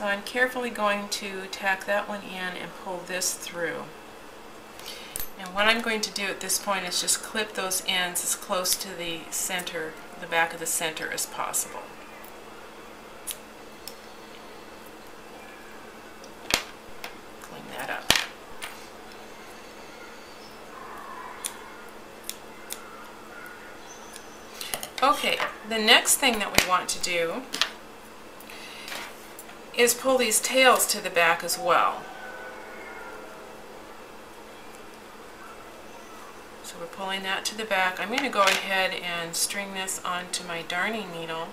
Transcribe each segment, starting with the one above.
So I'm carefully going to tack that one in and pull this through. And what I'm going to do at this point is just clip those ends as close to the center, the back of the center as possible. Clean that up. Okay, the next thing that we want to do is pull these tails to the back as well. So we're pulling that to the back. I'm going to go ahead and string this onto my darning needle.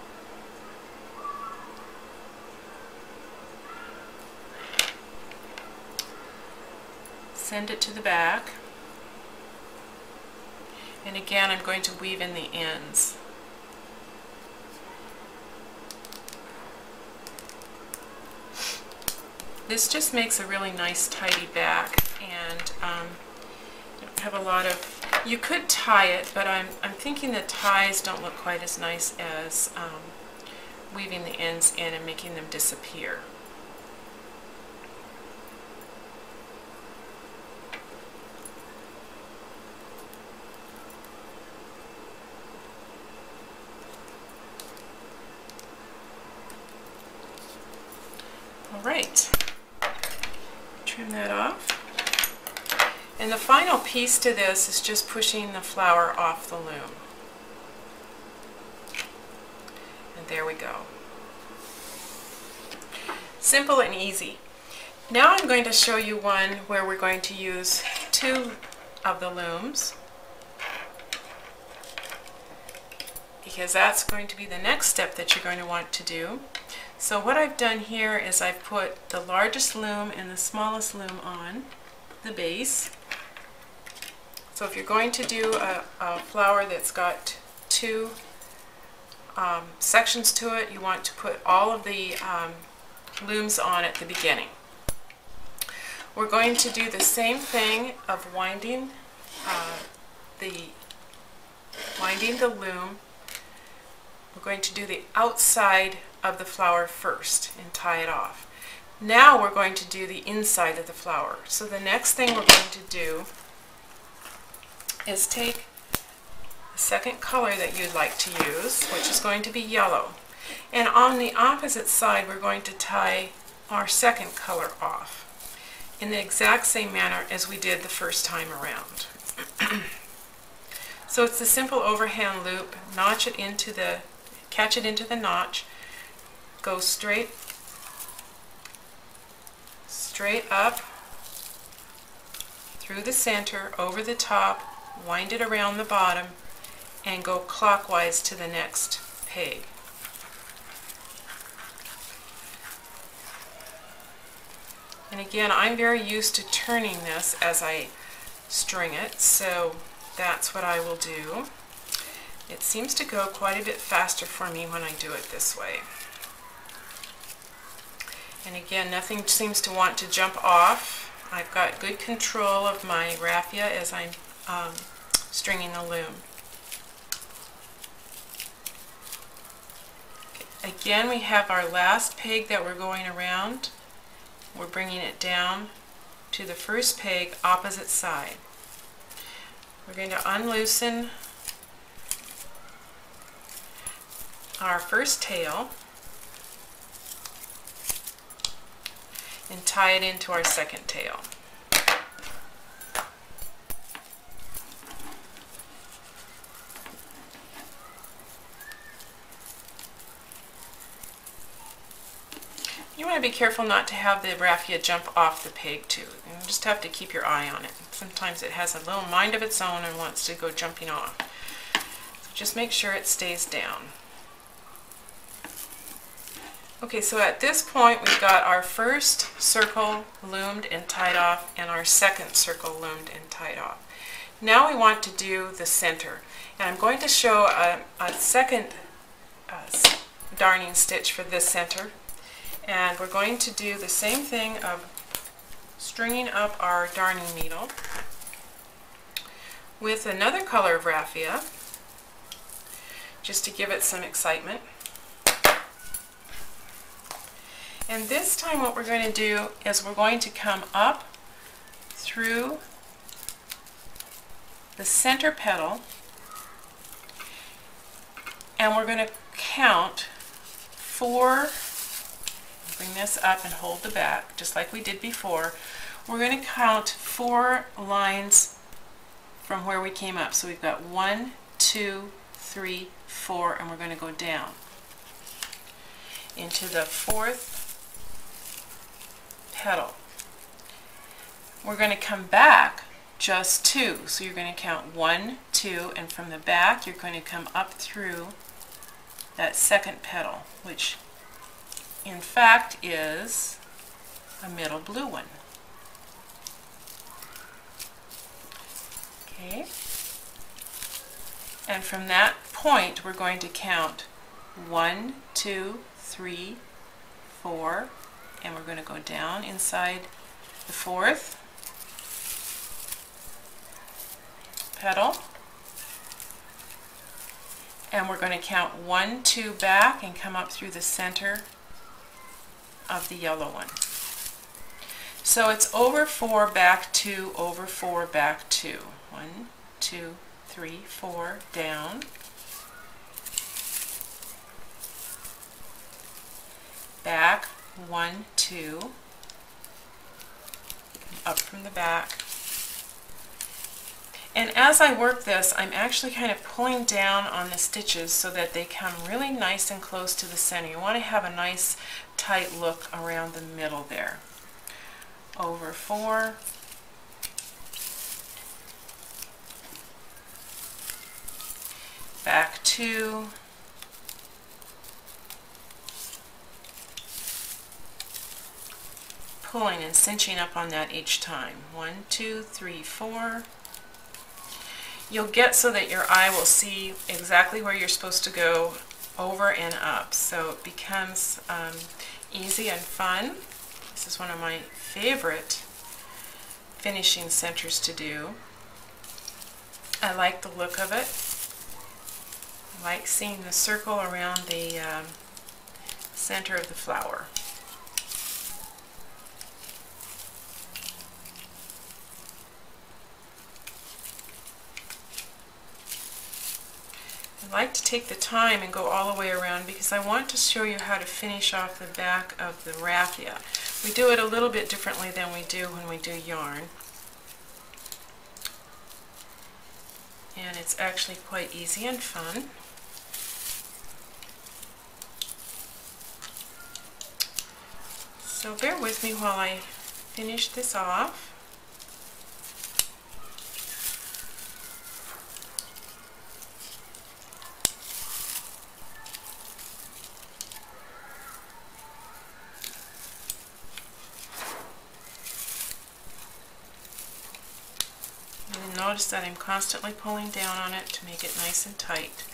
Send it to the back. And again, I'm going to weave in the ends. This just makes a really nice tidy back, and have a lot of, you could tie it, but I'm thinking the ties don't look quite as nice as weaving the ends in and making them disappear. All right. Trim that off. And the final piece to this is just pushing the flower off the loom. And there we go. Simple and easy. Now I'm going to show you one where we're going to use two of the looms, because that's going to be the next step that you're going to want to do. So what I've done here is I've put the largest loom and the smallest loom on the base. So if you're going to do a flower that's got two sections to it, you want to put all of the looms on at the beginning. We're going to do the same thing of winding the loom. We're going to do the outside of the flower first and tie it off. Now we're going to do the inside of the flower. So the next thing we're going to do is take the second color that you'd like to use, which is going to be yellow. And on the opposite side we're going to tie our second color off in the exact same manner as we did the first time around. So it's a simple overhand loop. Notch it into the, catch it into the notch, go straight up through the center, over the top, wind it around the bottom, and go clockwise to the next peg. And again, I'm very used to turning this as I string it, so that's what I will do. It seems to go quite a bit faster for me when I do it this way. And again, nothing seems to want to jump off. I've got good control of my raffia as I'm stringing the loom. Okay. Again, we have our last peg that we're going around. We're bringing it down to the first peg, opposite side. We're going to unloosen our first tail and tie it into our second tail. You want to be careful not to have the raffia jump off the peg too. You just have to keep your eye on it. Sometimes it has a little mind of its own and wants to go jumping off. So just make sure it stays down. Okay, so at this point we've got our first circle loomed and tied off and our second circle loomed and tied off. Now we want to do the center. And I'm going to show a second darning stitch for this center. And we're going to do the same thing of stringing up our darning needle with another color of raffia, just to give it some excitement. And this time what we're going to do is we're going to come up through the center petal, and we're going to count 4, bring this up and hold the back just like we did before. We're going to count 4 lines from where we came up. So we've got 1, 2, 3, 4, and we're going to go down into the 4th petal. We're going to come back just 2, so you're going to count 1, 2, and from the back you're going to come up through that 2nd petal, which in fact is a middle blue one. Okay, and from that point we're going to count 1, 2, 3, 4, and we're going to go down inside the 4th petal, and we're going to count 1, 2 back and come up through the center of the yellow one. So it's over 4, back 2, over 4, back 2. 1, 2, 3, 4, down, back, 1, 2, up from the back. And as I work this, I'm actually kind of pulling down on the stitches so that they come really nice and close to the center. You want to have a nice tight look around the middle there. Over 4, back 2, pulling and cinching up on that each time. 1, 2, 3, 4. You'll get so that your eye will see exactly where you're supposed to go over and up, so it becomes easy and fun. This is one of my favorite finishing centers to do. I like the look of it. I like seeing the circle around the center of the flower. I like to take the time and go all the way around because I want to show you how to finish off the back of the raffia. We do it a little bit differently than we do when we do yarn. And it's actually quite easy and fun. So bear with me while I finish this off. Notice that I'm constantly pulling down on it to make it nice and tight.